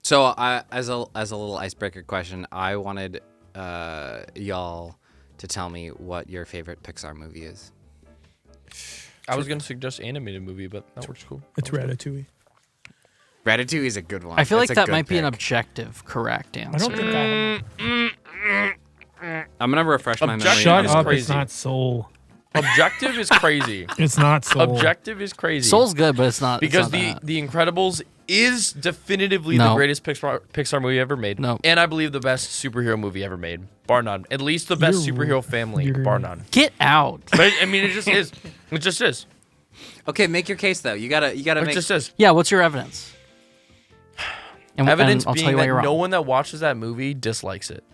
So, as a little icebreaker question, I wanted y'all to tell me what your favorite Pixar movie is. I was gonna suggest animated movie, but that works cool. It's Ratatouille. Ratatouille is a good one. I feel It's like a that good might be an pick. objective correct answer. I don't think I have I'm gonna refresh my memory. Shut It's up! crazy. It's not Soul. Objective is crazy. It's not Soul. Objective is crazy. Soul's good, but it's not because it's not that. the Incredibles is definitively No. the greatest Pixar movie ever made. No. And I believe the best superhero movie ever made, bar none. At least the best You're- superhero family, you're- bar none. Get out. But I mean, it just is. It just is. Okay, make your case though. You gotta It make. just is. Yeah, what's your evidence? And, Evidence and I'll tell being you why that you're wrong. no one that watches that movie dislikes it.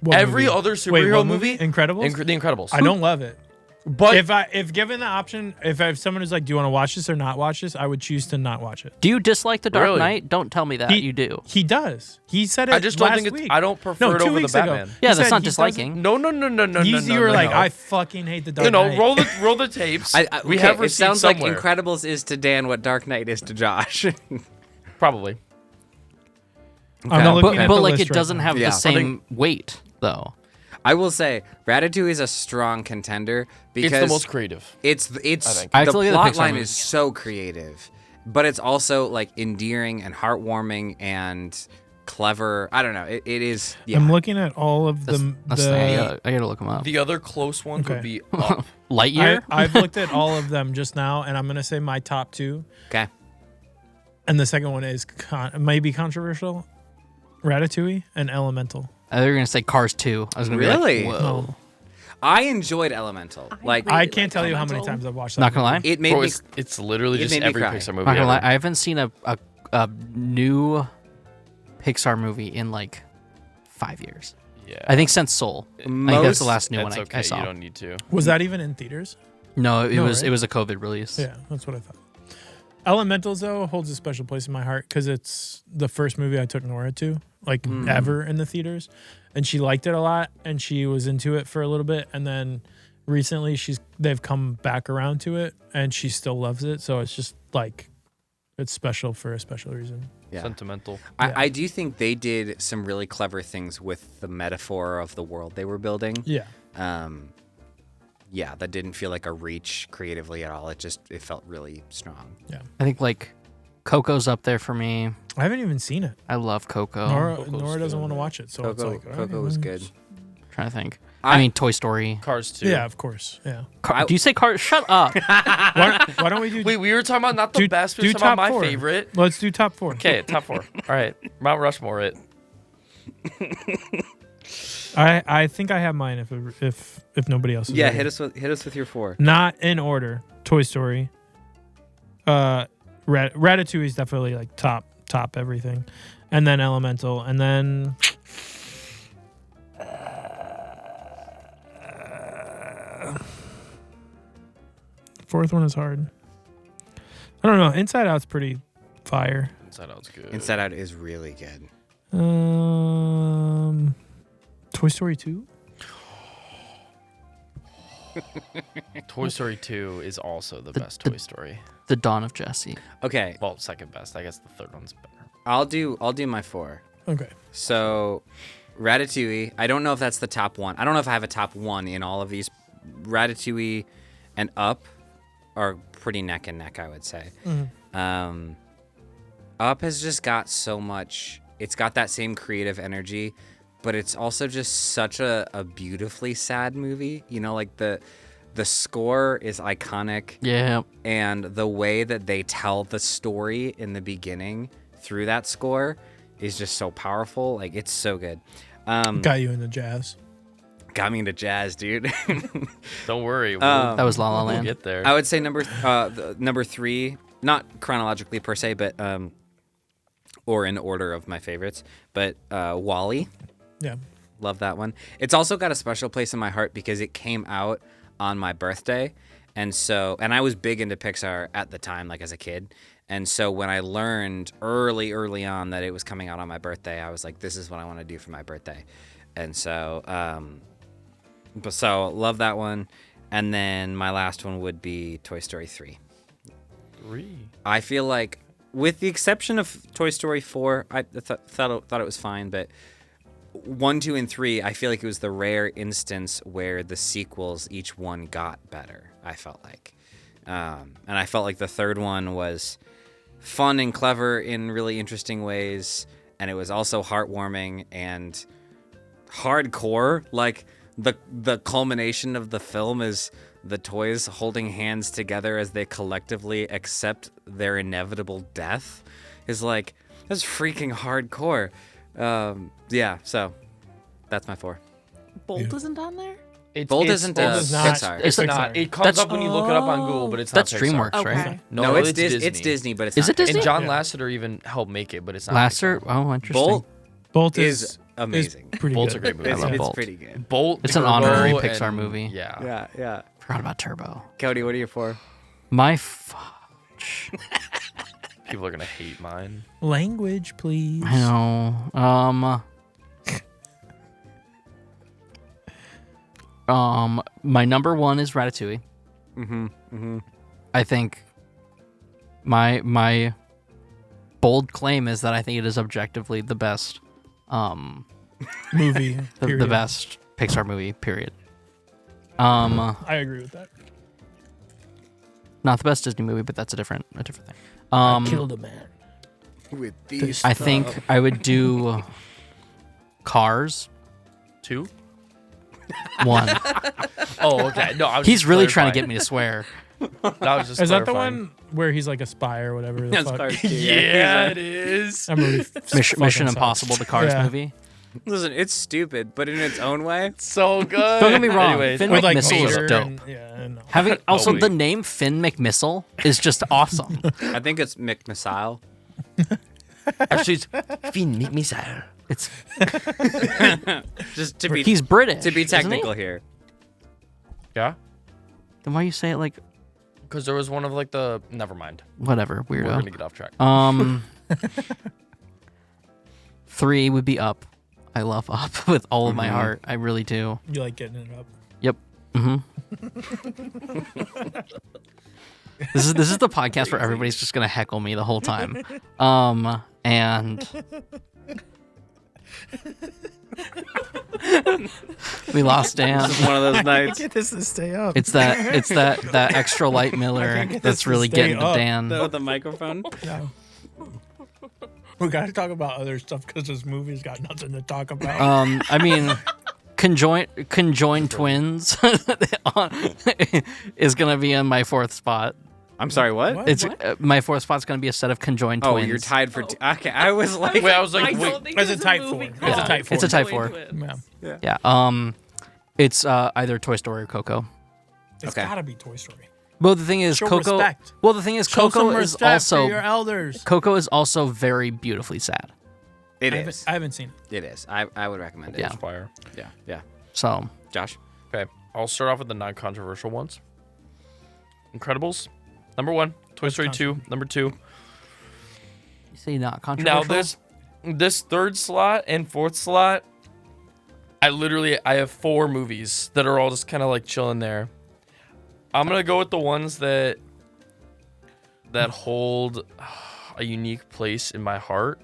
What Every movie? other Wait, superhero what movie, Incredibles. The Incredibles. I don't love it. But If given the option, if I have someone who's like, "Do you want to watch this or not watch this?" I would choose to not watch it. Do you dislike The Dark Really? Knight? Don't tell me that you do. He does. He said it. I just don't last think it's. week. I don't prefer it 2 over the weeks ago. Batman. Yeah, He that's said not he disliking. No. You were like, I fucking hate the Dark Knight. Roll the tapes. We okay, have it receipts sounds somewhere. like Incredibles is to Dan what Dark Knight is to Josh. Probably. I'm not looking at But the like list it right doesn't now. have Yeah. the same weight though. I will say Ratatouille is a strong contender because It's the most creative. It's I think. I the feel like the plot Pixar line movies- is so creative, but it's also like endearing and heartwarming and clever. I don't know. It is. Yeah. I'm looking at all of That's, the. that's the thing. I gotta look them up. The other close ones would Okay. be Up. Lightyear. I've looked at all of them just now, and I'm gonna say my top 2, Okay. and the second one is maybe controversial. Ratatouille and Elemental. I thought you were gonna say Cars 2. I was gonna Really? be like, whoa. No, I enjoyed Elemental. Like I can't tell you how many times I've watched that. Not gonna lie. movie. it made Bro, me. it's literally it just made me every cry. Pixar movie Not gonna lie. ever. I haven't seen a new Pixar movie in like 5 years. Yeah. I think since Soul. I think that's the last new That's one okay. I saw. You don't need to. Was that even in theaters? No, it No, was right? it was a COVID release. Yeah, that's what I thought. Elementals though holds a special place in my heart because it's the first movie I took Nora to, like ever in the theaters, and she liked it a lot, and she was into it for a little bit, and then recently they've come back around to it, and she still loves it. So it's just like it's special for a special reason. Yeah. Sentimental. I do think they did some really clever things with the metaphor of the world they were building. Yeah, Yeah, that didn't feel like a reach creatively at all. It felt really strong. yeah. I think like Coco's up there for me. I haven't even seen it. I love Coco. Nora doesn't want to watch it, so it's Coco, like Coco was good. Trying to think. I- I mean, Toy Story. Cars 2. Yeah, of course. Yeah. Do you say Cars? Shut up. Why don't we do? Wait, we were talking about not the do, best, we do were talking about top my 4. favorite. Let's do top 4. Okay, top 4. All right. Mount Rushmore it. I think I have mine if nobody else is Yeah, ready. hit us with your 4. Not in order. Toy Story. Ratatouille is definitely like top everything, and then Elemental, and then fourth one is hard. I don't know. Inside Out's pretty fire. Inside Out's good. Inside Out is really good. Toy Story 2. Toy Story 2 is also the best Toy Story. The Dawn of Jesse. Okay, Well, second best. I guess the third one's better. I'll do my 4. Okay. So, Ratatouille. I don't know if that's the top one. I don't know if I have a top 1 in all of these. Ratatouille and Up are pretty neck and neck, I would say. Up has just got so much. It's got that same creative energy, but it's also just such a beautifully sad movie. You know, like the score is iconic. Yeah. And the way that they tell the story in the beginning through that score is just so powerful. Like, it's so good. Got you into jazz. Got me into jazz, dude. Don't worry. That was La La We'll Land. get there. I would say number 3, not chronologically per se, but or in order of my favorites, but Wall-E. Yeah. Love that one. It's also got a special place in my heart because it came out on my birthday. And I was big into Pixar at the time, like as a kid. And so when I learned early on that it was coming out on my birthday, I was like, this is what I want to do for my birthday. And so, love that one. And then my last one would be Toy Story 3. 3. I feel like with the exception of Toy Story 4, I thought it was fine, but 1, 2, and 3, I feel like it was the rare instance where the sequels, each one got better, I felt like. And I felt like the third one was fun and clever in really interesting ways, and it was also heartwarming and hardcore. Like, the culmination of the film is the toys holding hands together as they collectively accept their inevitable death. Is like, that's freaking hardcore. Yeah, so that's my 4. Bolt isn't on there? Bolt isn't Bolt is not. Pixar. It's Pixar. not. It comes up when you look it up on Google, but it's That's not Pixar. DreamWorks, right? Okay. No, it's Disney. It's Disney, but it's Is not it Disney? And John Yeah. Lasseter even helped make it, but it's not Lasser. Pixar. Oh, interesting. Bolt Bolt is amazing. pretty Bolt's good. a great movie. I love It's Bolt. pretty good. Bolt. It's an Turbo, honorary and- Pixar movie. Yeah. Yeah. Forgot about Turbo. Cody, what are you for? My People are gonna hate mine. Language, please. I know. My number 1 is Ratatouille. I think my bold claim is that I think it is objectively the best Movie. the period. best Pixar movie, period. I agree with that. Not the best Disney movie, but that's a different thing. I killed a man. With these. I think I would do Cars 2? 1. Oh, okay. No, I was He's just really trying to clarifying. get me to swear. That was just Is that the clarifying. one where he's like a spy or whatever? The That's fuck? Cars 2, Yeah, it is. That movie Mission fucking Impossible, sucks. the Cars Yeah. movie. Listen, it's stupid, but in its own way. So good. Don't get me wrong. Anyways, Finn With like McMissile is Vader dope. and- yeah, I know. Having also wait. the name Finn McMissile is just awesome. I think it's McMissile. Actually, it's Finn McMissile. It's Just to be he's British. to be isn't he? technical here. Yeah. Then why you say it like Because there was one of like the. Never mind. whatever, We're weirdo? gonna get off track. 3 would be Up. I love Up with all of my heart. I really do. You like getting it up. Yep. This is the podcast where everybody's just gonna heckle me the whole time. And we lost Dan. One of those nights. Get this to stay up. It's that extra light Miller get this that's to really stay getting to up. Dan. With the microphone. No. We got to talk about other stuff because this movie's got nothing to talk about. I mean, conjoined twins is gonna be in my 4th spot. I'm sorry, what? What? It's my 4th spot's gonna be a set of conjoined Oh, twins. you're tied for. Okay, I was like. Wait, I was like, I wait. don't think It's there's a type movie four. called It's a type four. It's a type Conjoined 4. Twins. Yeah. Yeah. It's either Toy Story or Coco. It's Okay. got to be Toy Story. Well, the thing is, Show Coco. respect. Well, the thing is, Show Coco some is respect for your also elders. Coco is also very beautifully sad. It I is. haven't seen it. It is. I would recommend it. Yeah. Fire. Yeah. So Josh. Okay, I'll start off with the non-controversial ones. Incredibles, number 1. Toy Story 2, number 2. you say not controversial. Now this 3rd slot and 4th slot, I have 4 movies that are all just kind of like chilling there. I'm gonna go with the ones that hold a unique place in my heart.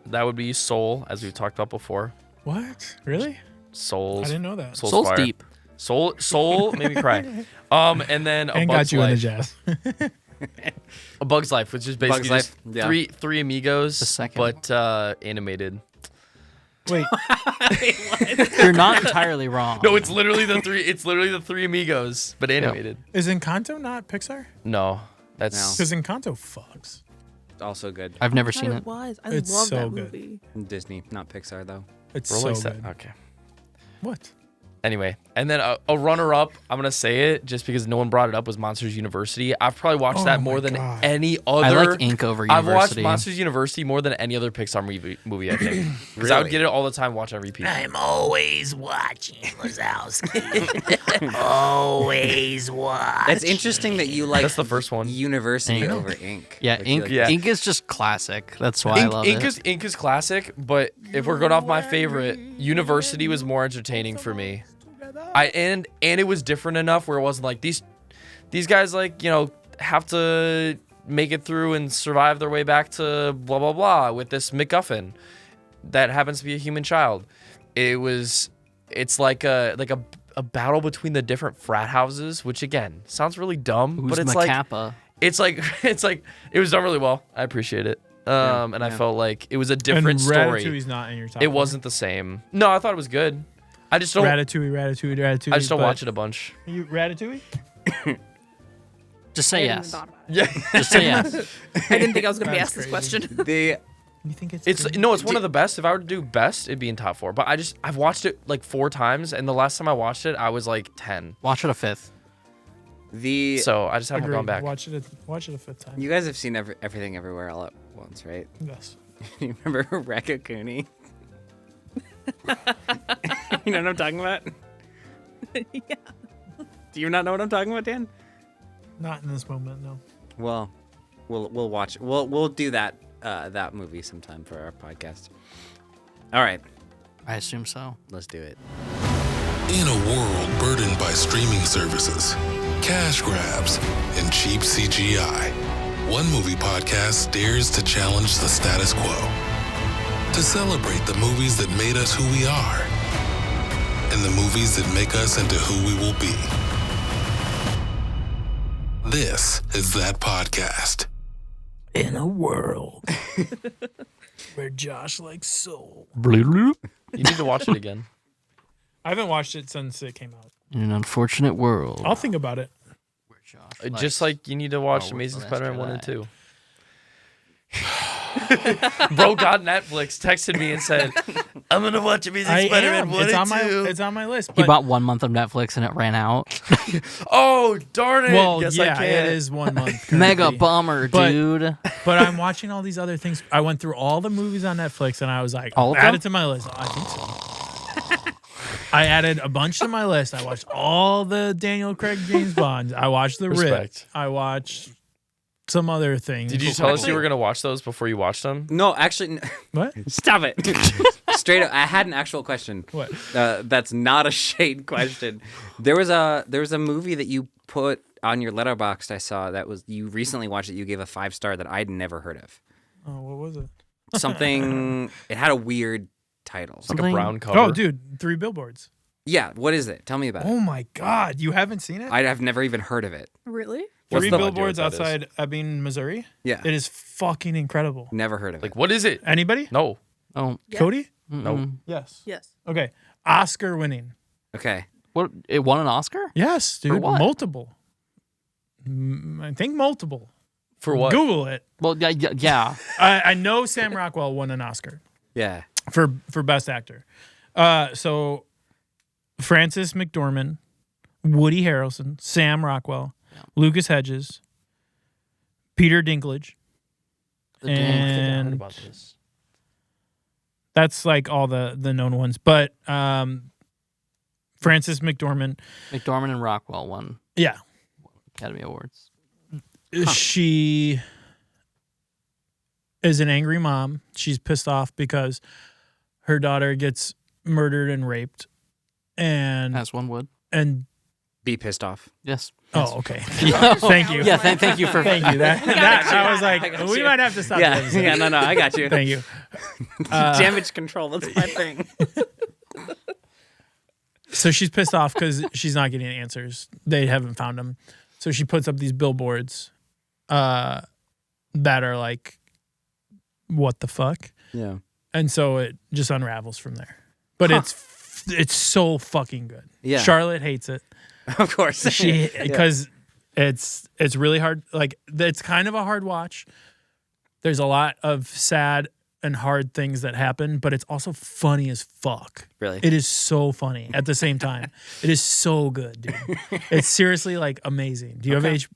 That would be Soul, as we've talked about before. What? Really? Soul. I didn't know that. Soul's Fire. deep. Soul made me cry. And then And Bug's got you in the Life. jazz. A Bug's Life, which is basically Bug's just Life, yeah. three amigos, The second. but animated. Wait, You're not entirely wrong. No, it's literally the three. It's literally the three amigos, but animated. is Encanto not Pixar? No, that's Because Encanto fucks. Also good. I've never Thought seen it it. was. I It's love so that good. movie. Disney, not Pixar though. It's really so sad. good. Okay. What? Anyway, and then a runner-up, I'm gonna say it just because no one brought it up, was Monsters University. I've probably watched Oh that my more than God. any other. I like Ink over I've watched University. Monsters University more than any other Pixar movie I think. Because I would Really? get it all the time, watch on repeat. I'm always watching, Wazowski. always watch. It's interesting that you like That's the first one. University Ink. over Ink. Yeah, Like, Ink. like- Yeah. Ink is just classic. That's why I love it. Ink is classic, but if we're going off my favorite, University was more entertaining for me. And it was different enough where it wasn't like these guys like, you know, have to make it through and survive their way back to blah blah blah with this MacGuffin that happens to be a human child. It's like a battle between the different frat houses, which again sounds really dumb, Who's but it's Macappa? like it was done really well. I appreciate it. I felt like it was a different and story. Ratatouille's not in your top. It four. wasn't the same. No, I thought it was good. I just don't. Ratatouille. I just don't watch it a bunch. You Ratatouille? Just I say hadn't yes. thought about it. Yeah, Just say yes. I didn't think I was going to be That's asked this crazy. question. You think it's it's good? no, it's one of the best. If I were to do best, it'd be in top 4. But I've watched it like 4 times, and the last time I watched it, I was like 10. Watch it a 5th. So I just haven't Agreed. gone back. Watch it a 5th time. You guys have seen Everything Everywhere All at Once, right? Yes. You remember Raccoonie? You know what I'm talking about? Yeah. Do you not know what I'm talking about, Dan? Not in this moment, no. Well, we'll watch. We'll do that movie sometime for our podcast. All right, I assume so. let's do it. In a world burdened by streaming services, cash grabs, and cheap CGI, One Movie Podcast dares to challenge the status quo. To celebrate the movies that made us who we are, and the movies that make us into who we will be. This is that podcast. In a world where Josh likes soul. You need to watch it again. I haven't watched it since it came out. In an unfortunate world. I'll think about it. Just like you need to watch Oh, Amazing let's Spider-Man try 1 and that. 2. Bro got Netflix, texted me and said, I'm going to watch Amazing Spider-Man 1 and 2. It's on my list. He But, bought 1 month of Netflix and it ran out. Oh, darn it. well, Guess yeah, I it can't. is 1 month. Mega currently. bummer, But- dude. But I'm watching all these other things. I went through all the movies on Netflix and I was like, All of add them? it to my list. I think so. I added a bunch to my list. I watched all the Daniel Craig James Bonds. I watched The Rip. Respect. I watched some other things. Did you tell us you were going to watch those before you watched them? No, actually, What? stop it. Straight up, I had an actual question. What? That's not a shade question. There was a movie that you put on your letterboxd. I saw that was you recently watched it. You gave a 5-star that I'd never heard of. Oh, what was it? Something. It had a weird title. Like a brown cover. Oh, dude, 3 Billboards. Yeah, what is it? Tell me about it. Oh my God, you haven't seen it? I've never even heard of it. Really? What's 3 the- Billboards I do what that is. outside Ebbing, Missouri. Yeah, It is fucking incredible. never heard of Like, it. what is it? Anybody? No. Oh, Yeah. Cody? No. Yes. Yes. Okay. Oscar winning. Okay, what? It won an Oscar? Yes, dude. what? Multiple. I think multiple. For what? Google it. Well, yeah. I know Sam Rockwell won an Oscar yeah. for Best Actor. So Frances McDormand, Woody Harrelson, Sam Rockwell, Lucas Hedges, Peter Dinklage, I think I heard and about this. that's like all the known ones. But Frances McDormand, McDormand and Rockwell won yeah, Academy Awards. she is an angry mom. She's pissed off because her daughter gets murdered and raped, and As one would. Be pissed off. Yes. oh, okay. Yeah. Thank you. Yeah, thank you for. Thank you. That I was like, got we you. might have to stop. Yeah, the episode. yeah, no, I got you. Thank you. Damage control. That's my thing. So she's pissed off because she's not getting answers. They haven't found them. So she puts up these billboards that are like, what the fuck? Yeah. And so it just unravels from there. But it's so fucking good. Yeah. Charlotte hates it. Of course. She because it's really hard. Like it's kind of a hard watch. There's a lot of sad and hard things that happen, but it's also funny as fuck. Really? It is so funny at the same time. It is so good, dude. It's seriously like amazing. Do you have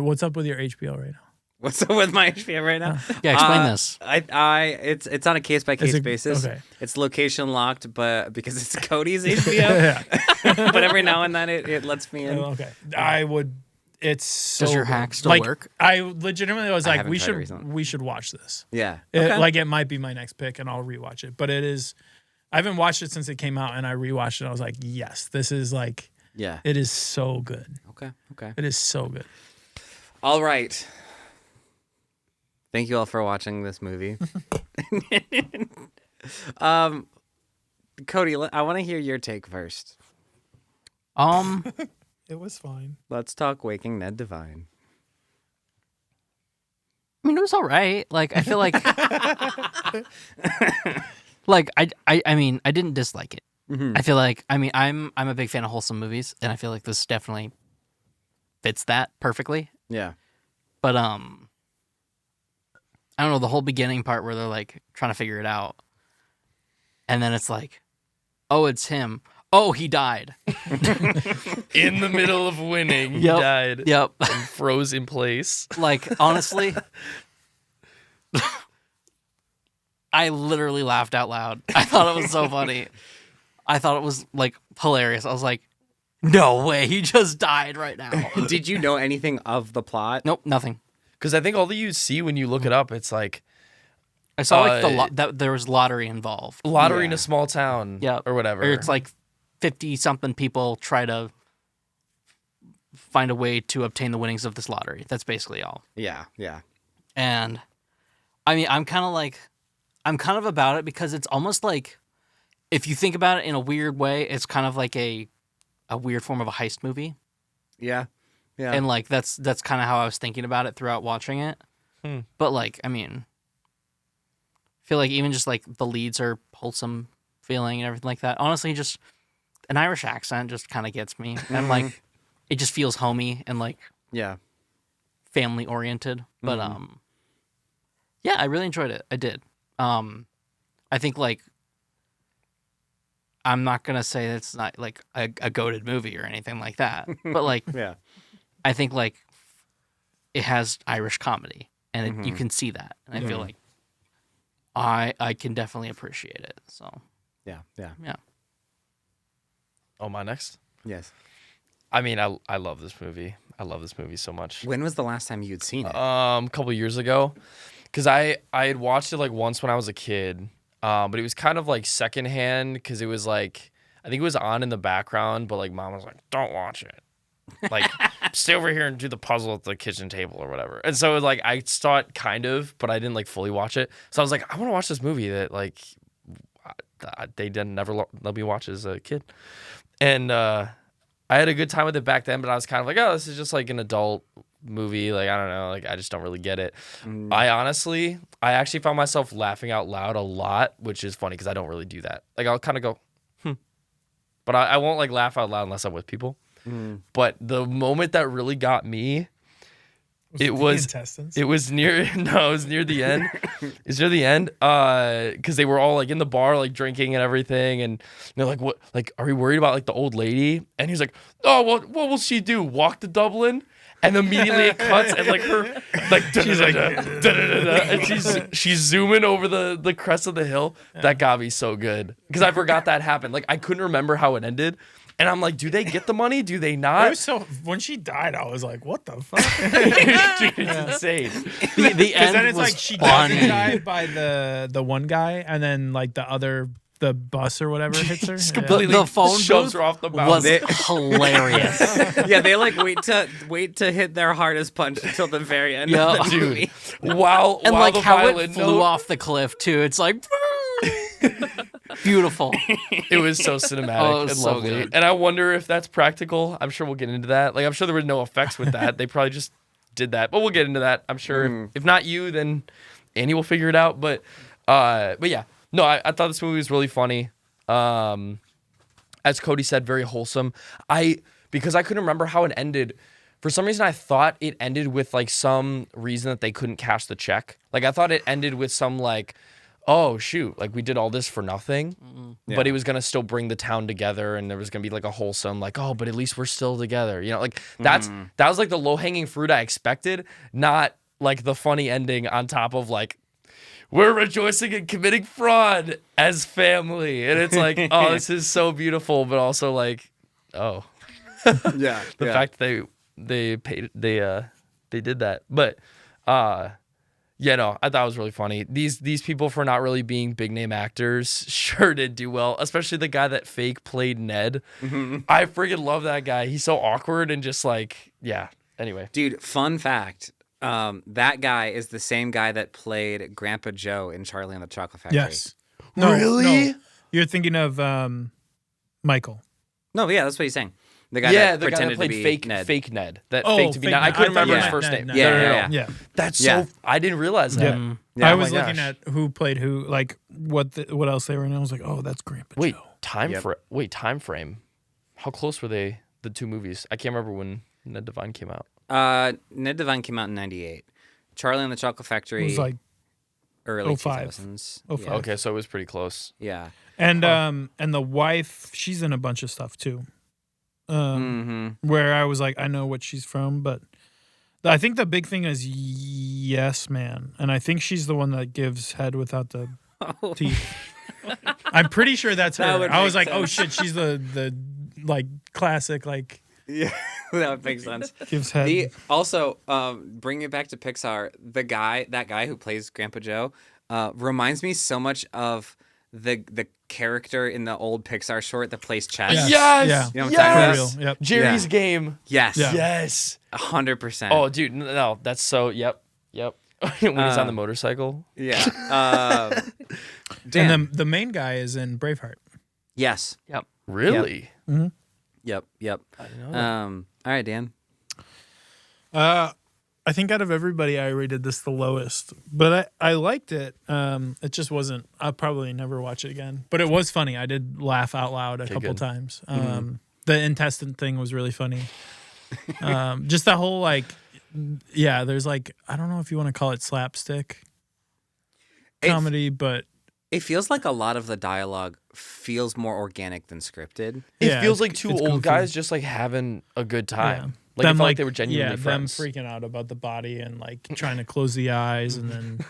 what's up with your HBO right now? What's up with my HBO right now? Yeah, explain this. It's on a case by Is case it- basis. okay. It's location locked, but because it's Cody's HBO, Yeah. but every now and then it lets me in. Okay. I would. It's so Does your good. hack still like, work? I legitimately was like, haven't we tried it should recently. we should watch this. Yeah. Like it might be my next pick, and I'll rewatch it. But it is. I haven't watched it since it came out, and I rewatched it. I was like, yes, this is like. Yeah. It is so good. Okay. It is so good. All right. Thank you all for watching this movie. Cody, I want to hear your take first. It was fine. Let's talk Waking Ned Devine. I mean, it was all right. Like, I feel like, like I mean, I didn't dislike it. I feel like, I mean, I'm a big fan of wholesome movies, and I feel like this definitely fits that perfectly. Yeah. But I don't know, the whole beginning part where they're like trying to figure it out, and then it's like, oh, it's him. Oh, he died. In the middle of winning, he Yep. died. Yep. And froze in place. Like, honestly, I literally laughed out loud. I thought it was so funny. I thought it was like hilarious. I was like, no way, he just died right now. Did you know anything of the plot? Nope, nothing. Because I think all that you see when you look it up, it's like I saw like that there was lottery involved. lottery in Yeah. a small town, Yeah, or whatever. Or it's like 50-something people try to find a way to obtain the winnings of this lottery. That's basically all. Yeah, yeah. And I mean, I'm kind of about it because it's almost like, if you think about it in a weird way, it's kind of like a weird form of a heist movie. Yeah. Yeah. And like that's kind of how I was thinking about it throughout watching it. But like, I mean, I feel like even just like the leads are wholesome feeling and everything like that. Honestly, just an Irish accent just kind of gets me. And like, it just feels homey and like yeah. family oriented. But yeah, I really enjoyed it. I did. I think like, I'm not gonna say it's not like a goated movie or anything like that. But like, Yeah. I think like it has Irish comedy, and you can see that, and I feel like I can definitely appreciate it. So Yeah. Yeah. yeah, oh, my next. Yes. I mean, I love this movie. I love this movie so much. When was the last time you'd seen it? A couple years ago, because I had watched it like once when I was a kid, but it was kind of like secondhand because it was like, I think it was on in the background, but like mom was like, don't watch it. Like, stay over here and do the puzzle at the kitchen table or whatever. And so like I saw it kind of, but I didn't like fully watch it. So I was like, I want to watch this movie that like they didn't never let me watch as a kid. And I had a good time with it back then, but I was kind of like, oh, this is just like an adult movie. Like, I don't know. Like, I just don't really get it. I actually found myself laughing out loud a lot, which is funny because I don't really do that. Like, I'll kind of go, but I won't like laugh out loud unless I'm with people. But the moment that really got me, it was near the end. It's near the end. Because they were all like in the bar, like drinking and everything, and they're like, "What? Like, are we worried about like the old lady?" And he's like, "Oh, well, what will she do? Walk to Dublin?" And immediately it cuts, and like her, like she's like, and she's zooming over the crest of the hill. That got me so good because I forgot that happened. Like I couldn't remember how it ended. And I'm like, do they get the money? Do they not? It was so when she died, I was like, "What the fuck?" Dude, it's insane. the end Then it's was like she funny. died by the one guy, and then like the bus or whatever hits her. Completely The phone shoves booth her off the was mountain. hilarious. Yeah, they like wait to hit their hardest punch until the very end Yeah. of the Dude. movie. While And like the how violin it flew note, off the cliff too. It's like beautiful. it was so cinematic Oh, it was and so lovely. good. And I wonder if that's practical. I'm sure we'll get into that. Like I'm sure there were no effects with that. They probably just did that. But we'll get into that. I'm sure if not you, then Annie will figure it out. But yeah. No, I thought this movie was really funny. As Cody said, very wholesome. Because I couldn't remember how it ended. For some reason, I thought it ended with like some reason that they couldn't cash the check. Like I thought it ended with some like, oh shoot, like we did all this for nothing, but it was gonna still bring the town together, and there was gonna be like a wholesome like, oh, but at least we're still together. You know, like that was like the low hanging fruit I expected, not like the funny ending on top of like, we're rejoicing in committing fraud as family, and it's like, oh, this is so beautiful, but also like, oh. Yeah. The fact that they did that. But yeah, no, I thought it was really funny. These people, for not really being big name actors, sure did do well, especially the guy that fake played Ned. I freaking love that guy. He's so awkward and just like, yeah. Anyway. Dude, fun fact. That guy is the same guy that played Grandpa Joe in Charlie and the Chocolate Factory. Yes. No, Really? No. You're thinking of Michael. No, yeah, that's what he's saying. The guy Yeah, that the guy that pretended played to be fake Ned. fake Ned. That Oh, faked to be fake Ned. I Ned. couldn't I thought remember you his meant first Ned, name. Ned. No, no, no, Yeah. no. Yeah. That's Yeah. so. I didn't realize that. Yeah. Yeah. I Oh was my looking gosh. at who played who, like what else they were in. I was like, oh, that's Grandpa Wait, Joe. time frame. How close were they? The two movies. I can't remember when Ned Devine came out. Ned Devine came out in '98. Charlie and the Chocolate Factory. It was like early 05. 2000s. 05. Yeah. Okay, so it was pretty close. Yeah. and the wife, she's in a bunch of stuff too. Mm-hmm. Where I was like, I know what she's from, but I think the big thing is Yes Man, and I think she's the one that gives head without the teeth. I'm pretty sure that's That her. would I was make like, oh shit, she's the like classic like Yeah, that would make sense. gives head. Also, bringing it back to Pixar, that guy who plays Grandpa Joe, reminds me so much of the character in the old Pixar short that plays chess. Yes. Yes. Yeah. You know what I'm talking Yes. For real. Yep. Jerry's Yeah. game. Yes. Yeah. Yes. 100%. Oh, dude, no, that's so. Yep. When he's on the motorcycle. Yeah. And Dan. then the main guy is in Braveheart. Yes. Really? Yep. I didn't know that. All right, Dan. I think out of everybody, I rated this the lowest, but I liked it. It just wasn't. I'll probably never watch it again, but it was funny. I did laugh out loud a couple good. times. The intestine thing was really funny. Just that whole like, yeah. There's like, I don't know if you want to call it slapstick comedy, but It feels like a lot of the dialogue feels more organic than scripted. It yeah, feels it's- like two it's old goofy. guys just like having a good time. Yeah. Like it felt like they were genuinely yeah, friends. them freaking out about the body and like trying to close the eyes, and then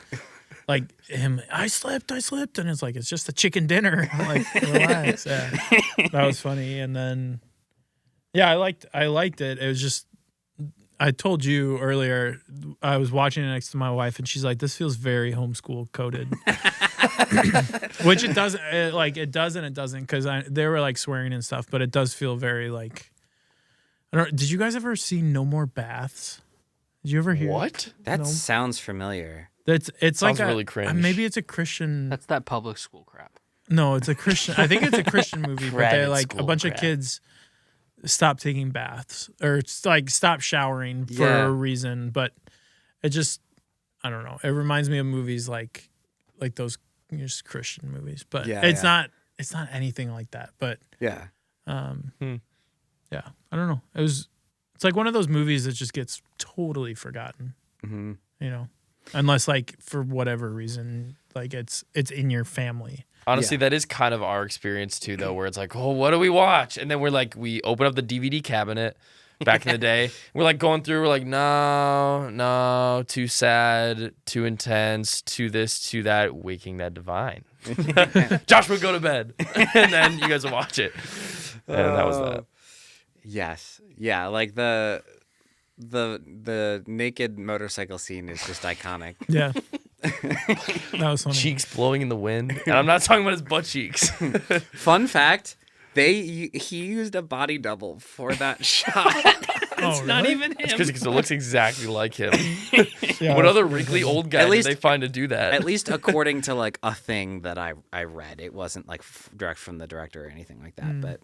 like him, I slipped, and it's like it's just a chicken dinner. Like relax. Yeah. That was funny, and then yeah, I liked it. It was just I told you earlier I was watching it next to my wife, and she's like, "This feels very homeschool coded," which it doesn't. It doesn't because they were like swearing and stuff, but it does feel very like. I don't. Did you guys ever see No More Baths? Did you ever hear What? That No. sounds familiar. It's Sounds like really cringe. maybe it's a Christian. That's that public school crap. No, it's a Christian. I think it's a Christian movie, but Private they like a school bunch crap. of kids stop taking baths or like stop showering for Yeah. a reason. But it just, I don't know. It reminds me of movies like those just Christian movies. But Yeah, it's yeah. not anything like that. But Yeah. yeah, I don't know. It's like one of those movies that just gets totally forgotten. Mm-hmm. You know, unless like for whatever reason, like it's in your family. Honestly, that is kind of our experience too, though, where it's like, oh, what do we watch? And then we open up the DVD cabinet back in the day. We're like going through, we're like, no, too sad, too intense, too this, too that. Waking Ned Devine. Josh would go to bed, and then you guys would watch it. And that was that. Yes. Yeah. Like the naked motorcycle scene is just iconic. Yeah, that was funny. Cheeks blowing in the wind, and I'm not talking about his butt cheeks. Fun fact: he used a body double for that shot. Oh, Not really? even him. Because it looks exactly like him. Yeah, What other wrinkly old guy At least- did they find to do that? At least according to like a thing that I read, it wasn't like direct from the director or anything like that. But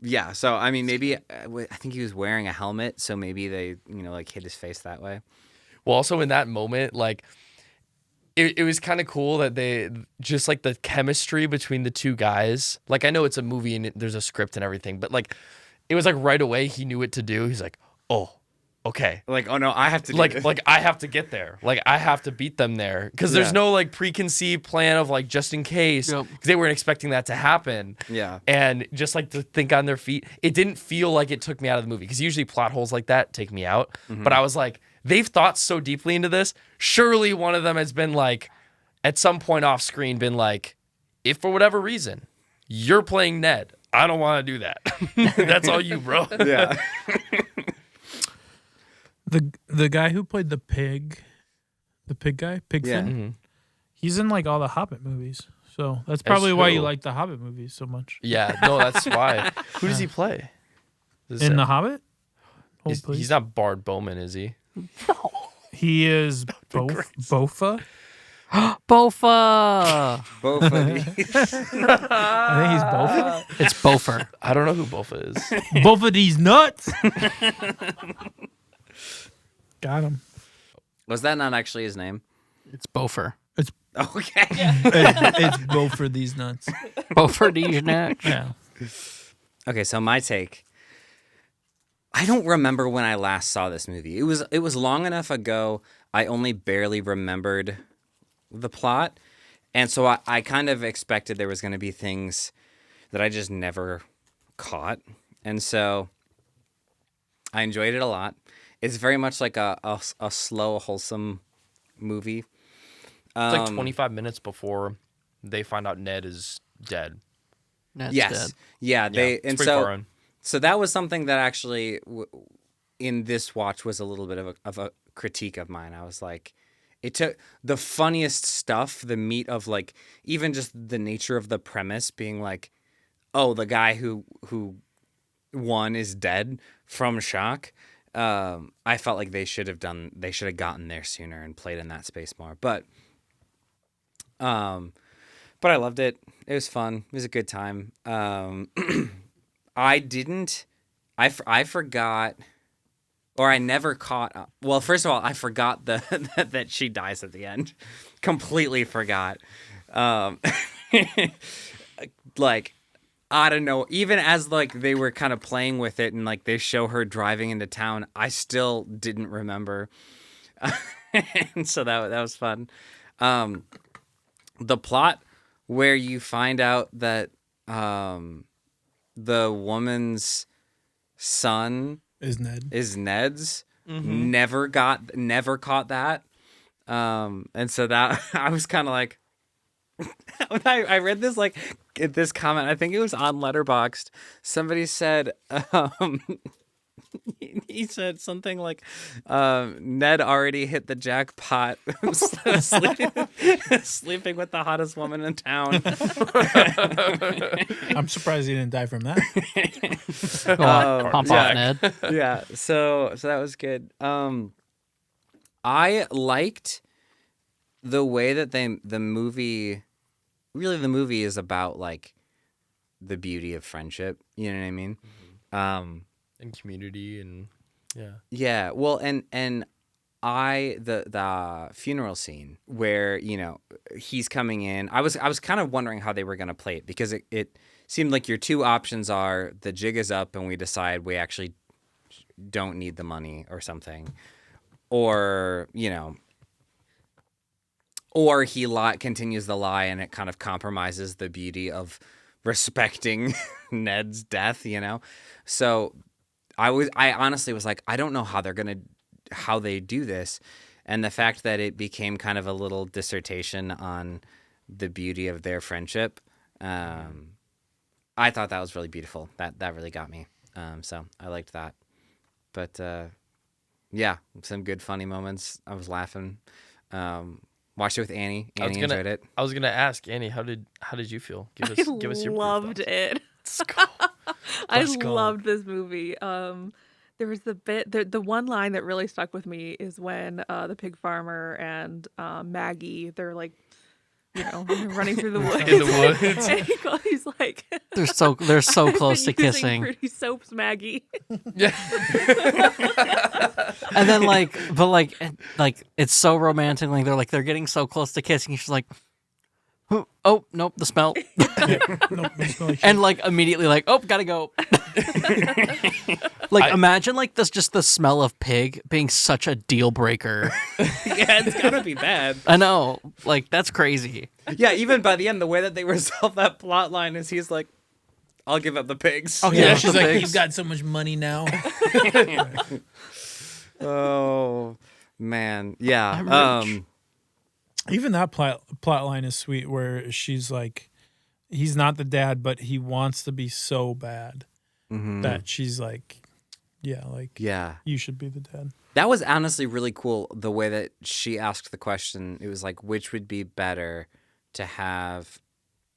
yeah, so I mean, maybe I think he was wearing a helmet, so maybe they like hid his face that way. Well, also in that moment, like it was kind of cool that they just like the chemistry between the two guys. Like I know it's a movie and there's a script and everything, but like it was like right away he knew what to do. He's like, oh, okay. Like, oh no, I have to do Like this. like I have to get there. Like I have to beat them there because there's Yeah. no like preconceived plan of like just in case Yep. because they weren't expecting that to happen. Yeah. And just like to think on their feet, it didn't feel like it took me out of the movie because usually plot holes like that take me out. But I was like, they've thought so deeply into this. Surely one of them has been like, at some point off screen, been like, if for whatever reason you're playing Ned, I don't want to do that. That's all you, bro. Yeah. The guy who played the pig guy, Pig Yeah. Finn, he's in like all the Hobbit movies. So that's probably why you true. like the Hobbit movies so much. Yeah, no, that's why. Who does he play? Does it In say? the Hobbit? Hold, he's please. not Bard Bowman, is he? He is Bofa. Bofa. Both of these. I think he's Bofa. It's Bofer. I don't know who Bofa is. Both of these nuts. Got him. Was that not actually his name? It's Bofer. Okay. It's both for these nuts. Bofer these nuts. Yeah. Okay, so my take. I don't remember when I last saw this movie. It was long enough ago. I only barely remembered the plot, and so I kind of expected there was going to be things that I just never caught, and so I enjoyed it a lot. It's very much like a slow, wholesome movie. It's like 25 minutes before they find out Ned is dead. Ned's Yes, dead. yeah. They it's and pretty so far in. so that was something that actually in this watch was a little bit of a critique of mine. I was like, it took the funniest stuff, the meat of like even just the nature of the premise being like, oh, the guy who won is dead from shock. I felt like they should have gotten there sooner and played in that space more. But I loved it. It was fun. It was a good time. I forgot, or I never caught. Well, first of all, I forgot that she dies at the end. Completely forgot. Like, I don't know. Even as like they were kind of playing with it and like they show her driving into town, I still didn't remember. And so that was fun. The plot where you find out that the woman's son Is Ned. is Ned's. Never caught that. And so that I was kind of like, when I read this this comment. I think it was on Letterboxd. Somebody said, he said something like, Ned already hit the jackpot, sleeping with the hottest woman in town. I'm surprised he didn't die from that. Go on, pump off, Ned. Yeah, so that was good. I liked the way that the movie is about like the beauty of friendship. You know what I mean? And community and yeah. Yeah. Well, and the funeral scene where, you know, he's coming in. I was kind of wondering how they were going to play it because it seemed like your two options are the jig is up and we decide we actually don't need the money or something, or, you know, or he continues the lie and it kind of compromises the beauty of respecting Ned's death, you know? So I honestly was like, I don't know how they do this. And the fact that it became kind of a little dissertation on the beauty of their friendship, I thought that was really beautiful. That really got me. So I liked that. But yeah, some good funny moments. I was laughing. Watched it with Annie. Annie enjoyed it. I was gonna ask Annie, how did you feel? Give us your loved it. I loved this movie. There was the one line that really stuck with me is when the pig farmer and Maggie, they're like, you know, running through the woods. In the woods. And he's like, They're so close to "I've been using kissing." Fruity soaps, Maggie. Yeah. And then but it's so romantic. Like they're getting so close to kissing. She's like, oh nope, the smell. Nope, no smell like shit. And like immediately like, oh, gotta go. Like imagine like just the smell of pig being such a deal breaker. Yeah, it's gotta be bad. I know, like that's crazy. Yeah, even by the end, the way that they resolve that plot line is he's like, I'll give up the pigs. Oh, Yeah, yeah, she's the like, pigs. you've got so much money now. Oh, man. Yeah. Even that plot line is sweet where she's like, he's not the dad, but he wants to be so bad that she's like, Yeah. you should be the dad. That was honestly really cool, the way that she asked the question. It was like, which would be better to have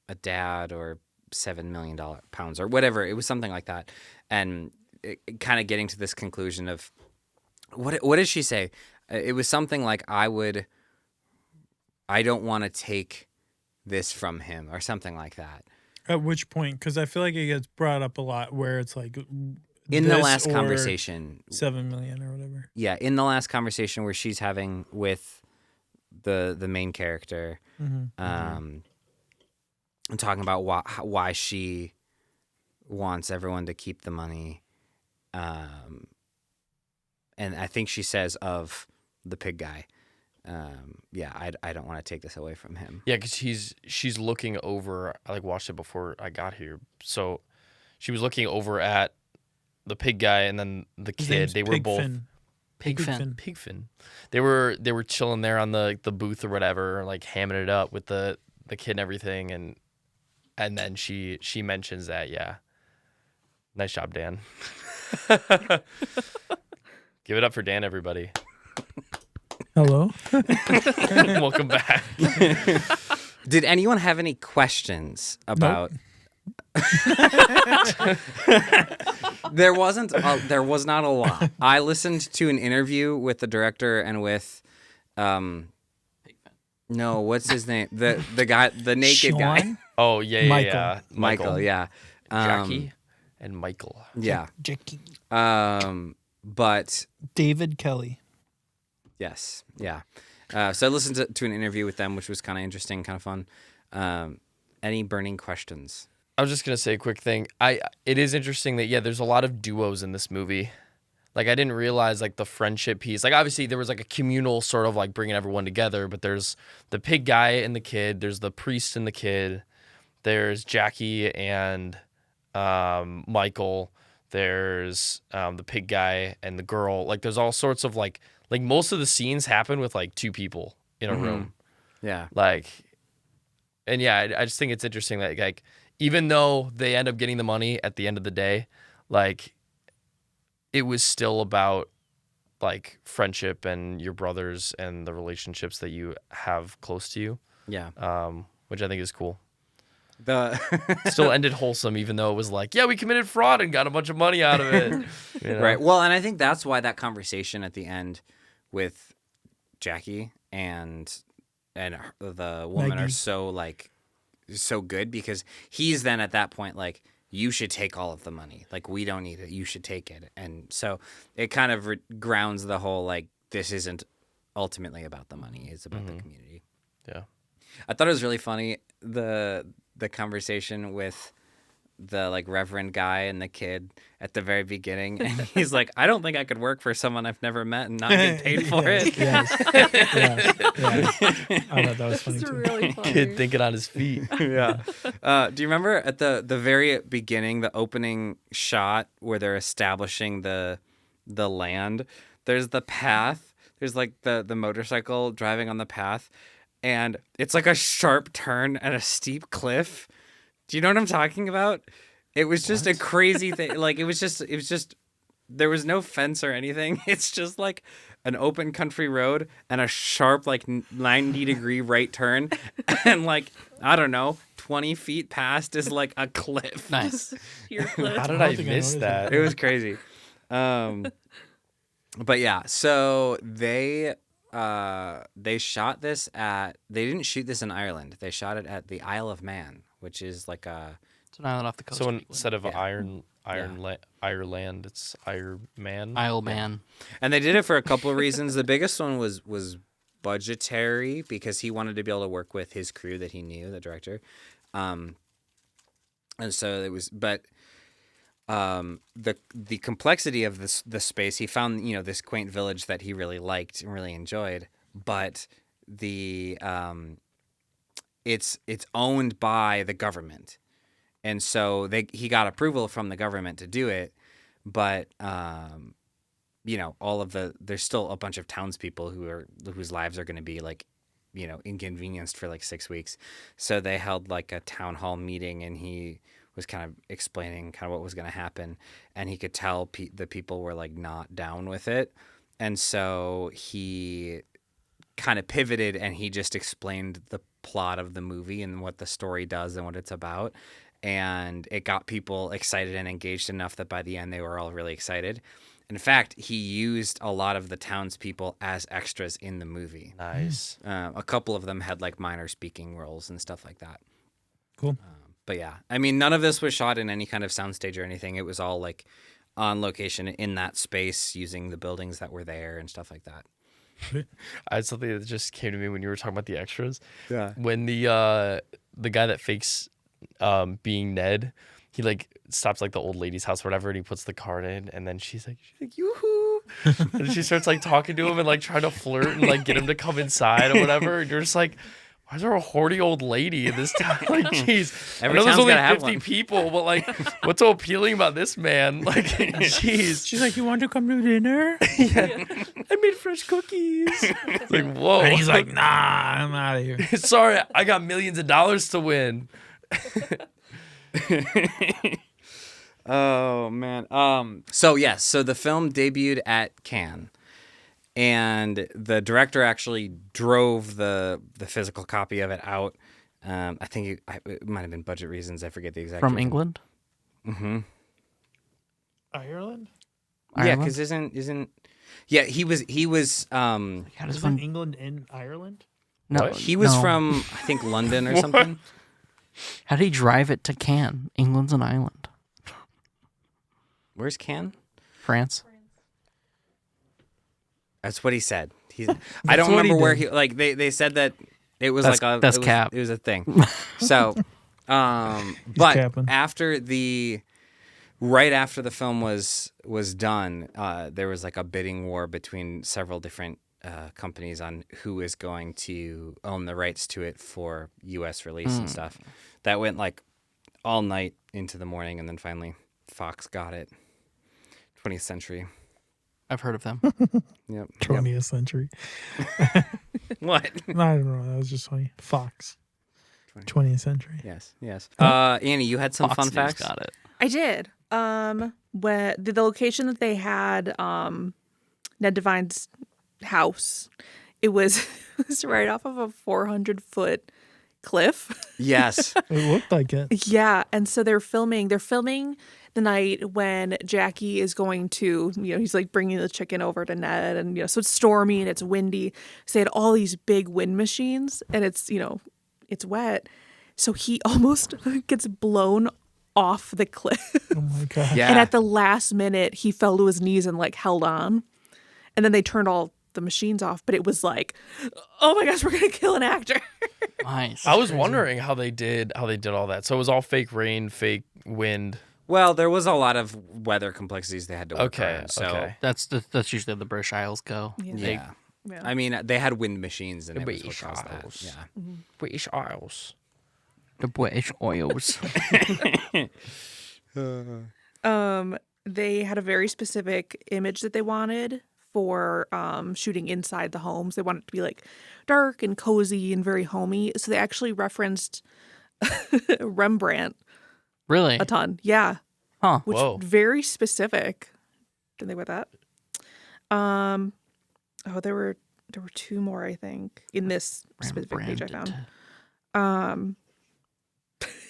a dad or $7 million or whatever. It was something like that. And it kind of getting to this conclusion of what did she say? It was something like I don't want to take this from him or something like that. At which point? Because I feel like it gets brought up a lot where it's like In the last conversation, 7 million or whatever. yeah, in the last conversation where she's having with the main character, and talking about why she wants everyone to keep the money, and I think she says of the pig guy, I don't want to take this away from him. Yeah, because she's looking over. I watched it before I got here, so she was looking over at the pig guy and then the kid. They were both Pigfin. They were chilling there on the booth or whatever, like hamming it up with the kid and everything, and then she mentions that. Yeah, nice job, Dan. Give it up for Dan, everybody. Hello. Welcome back. Did anyone have any questions about? Nope. There was not a lot. I listened to an interview with the director and with, no, what's his name? The guy, the naked guy. Sean? Oh yeah, Michael. yeah. Michael, yeah. Jackie and Michael. Yeah. Jackie. But David Kelly. yes, yeah. So I listened to an interview with them, which was kind of interesting, kind of fun. Any burning questions? I was just gonna say a quick thing. It is interesting that there's a lot of duos in this movie. Like I didn't realize like the friendship piece. Like obviously there was like a communal sort of like bringing everyone together, but there's the pig guy and the kid. There's the priest and the kid. There's Jackie and Michael. There's the pig guy and the girl. Like there's all sorts of like most of the scenes happen with like two people in a room. Yeah. Like, and yeah, I just think it's interesting that like even though they end up getting the money at the end of the day, like it was still about like friendship and your brothers and the relationships that you have close to you. Yeah. Which I think is cool. The Still ended wholesome, even though it was like, yeah, we committed fraud and got a bunch of money out of it. You know? Right. Well, and I think that's why that conversation at the end with Jackie and the woman are so good, because he's then at that point like, you should take all of the money. Like, we don't need it. You should take it. And so it kind of grounds the whole, like, this isn't ultimately about the money. It's about the community. Yeah. I thought it was really funny, the conversation with the, like, reverend guy and the kid at the very beginning. And he's like, I don't think I could work for someone I've never met and not get paid for it. Yes. Yeah. I thought that was funny It's too. really funny. Kid thinking on his feet. Yeah. Do you remember at the very beginning, the opening shot where they're establishing the land? There's the path. There's like the motorcycle driving on the path, and it's like a sharp turn and a steep cliff. Do you know what I'm talking about? It was just a crazy thing. Like it was just there was no fence or anything. It's just like an open country road and a sharp like 90-degree right turn, and like I don't know, 20 feet past is like a cliff. Nice. Your clip. How did I I don't think I miss noticed that? It was crazy. But yeah, so they shot this they didn't shoot this in Ireland. They shot it at the Isle of Man, which is like a It's an island off the coast. So of England. instead of Ireland, it's Ireman. Isle Man. and they did it for a couple of reasons. The biggest one was budgetary, because he wanted to be able to work with his crew that he knew, the director. And so it was, but the complexity of the space, he found, this quaint village that he really liked and really enjoyed, but the it's owned by the government, and so he got approval from the government to do it, but all of there's still a bunch of townspeople whose lives are going to be like, inconvenienced for like 6 weeks, so they held like a town hall meeting, and he was kind of explaining kind of what was going to happen, and he could tell the people were like not down with it, and so he kind of pivoted and he just explained the plot of the movie and what the story does and what it's about, and it got people excited and engaged enough that by the end they were all really excited. In fact, he used a lot of the townspeople as extras in the movie. Nice. A couple of them had like minor speaking roles and stuff like that. Cool. But yeah, I mean, none of this was shot in any kind of soundstage or anything. It was all like on location in that space using the buildings that were there and stuff like that. I had something that just came to me when you were talking about the extras. Yeah. When the guy that fakes being Ned, he like stops like the old lady's house or whatever, and he puts the card in, and then she's like yoo-hoo, and she starts like talking to him and like trying to flirt and like get him to come inside or whatever. And you're just like, why is there a horny old lady in this town? Like, jeez, I know there's town's only gotta have 50 one. people, but like, what's so appealing about this man? Like, jeez. She's like, you want to come to dinner? I made fresh cookies. It's like, whoa. And he's like, nah, I'm out of here. Sorry, I got millions of dollars to win. Oh man. So the film debuted at Cannes, and the director actually drove the physical copy of it out. I think it might have been budget reasons. I forget the exact. From reason. England? Mm-hmm. Ireland? Yeah, because isn't yeah he was How does Isn't one... England in Ireland? No, What? he was no. from I think London or something. How did he drive it to Cannes? England's an island. Where's Cannes? France? That's what he said. I don't what he remember where did. he like they said that it was That's- like a that's it was, cap. It was a thing. So but capping. right after the film was done, there was like a bidding war between several different companies on who is going to own the rights to it for U.S. release and stuff. That went like all night into the morning, and then finally Fox got it. 20th Century. I've heard of them. Yep. 20th century. What? No, I don't know. That was just funny. Fox. 20th century. Yes. Annie, you had some Fox fun News facts. got it. I did. When the location that they had Ned Devine's house, it was right off of a 400-foot cliff. Yes. It looked like it. Yeah, and so they're filming the night when Jackie is going to, he's like bringing the chicken over to Ned, and so it's stormy and it's windy. So they had all these big wind machines, and it's it's wet, so he almost gets blown off the cliff. Oh my god. Yeah. And at the last minute, he fell to his knees and like held on, and then they turned all the machines off. But it was like, oh my gosh, we're gonna kill an actor. Nice. I was wondering how they did all that. So it was all fake rain, fake wind. Well, there was a lot of weather complexities they had to work Okay, on. So, okay. That's usually how the British Isles go. yeah. Yeah. I mean, they had wind machines and The it was what British caused that. Isles. Yeah. British Isles. The British oils. They had a very specific image that they wanted for shooting inside the homes. They wanted it to be like dark and cozy and very homey. So they actually referenced Rembrandt Really? a ton. Yeah. Huh. Which Whoa. very specific. Didn't think about that. There were two more, I think, in this specific page I found.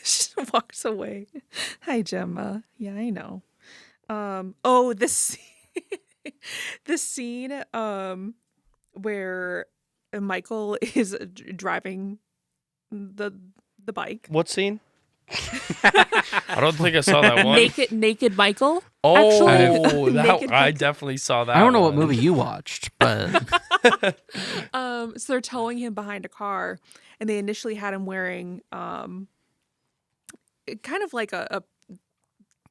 She walks away. Hi, Gemma. Yeah, I know. This scene where Michael is driving the bike. What scene? I don't think I saw that one. Naked Michael. Oh, Actually, naked I Michael. definitely saw that. I don't know what one. movie you watched, but So they're towing him behind a car, and they initially had him wearing kind of like a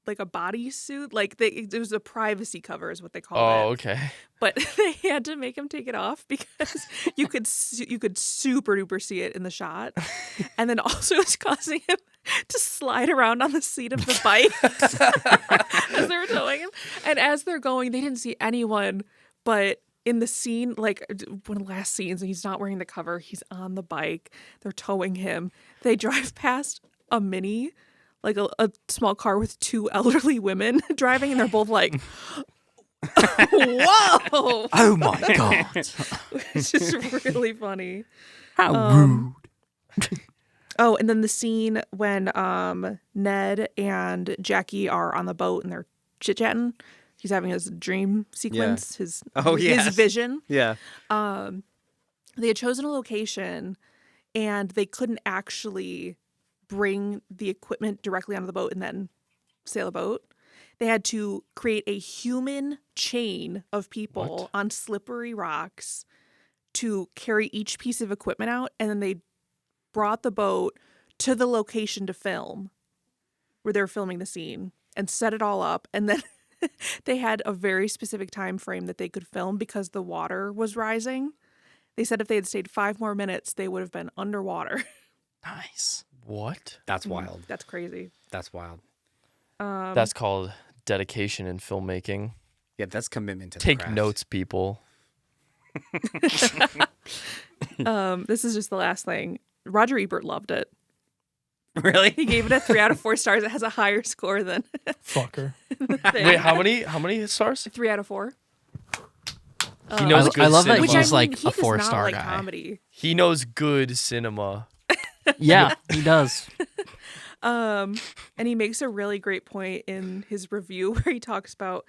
bodysuit. Like it was a privacy cover, is what they call it. Oh, okay. But they had to make him take it off because you could super duper see it in the shot, and then also it's causing him to slide around on the seat of the bike as they were towing him. And as they're going, they didn't see anyone, but in the scene, like one of the last scenes, he's not wearing the cover. He's on the bike. They're towing him. They drive past a Mini, like a small car with two elderly women driving, and they're both like, whoa! oh my god, It's just really funny. how rude! Oh, and then the scene when Ned and Jackie are on the boat and they're chit-chatting. he's having his dream sequence, his yes. vision. Yeah. They had chosen a location, and they couldn't actually bring the equipment directly onto the boat and then sail a boat. They had to create a human chain of people on slippery rocks to carry each piece of equipment out, and then they brought the boat to the location to film where they were filming the scene and set it all up, and then they had a very specific time frame that they could film because the water was rising. They said if they had stayed 5 more minutes, they would have been underwater. Nice. What? That's wild. That's crazy. That's wild. That's called dedication in filmmaking. Yeah, that's commitment to the Take craft. notes, people. This is just the last thing. Roger Ebert loved it. Really? He gave it a 3 out of 4 stars. It has a higher score than Fucker. the thing. Wait, how many stars? 3 out of 4. He knows good I love that cinema. Which I he's mean, like he a does 4-star not like guy. comedy. He knows good cinema. Yeah, he does. And he makes a really great point in his review where he talks about,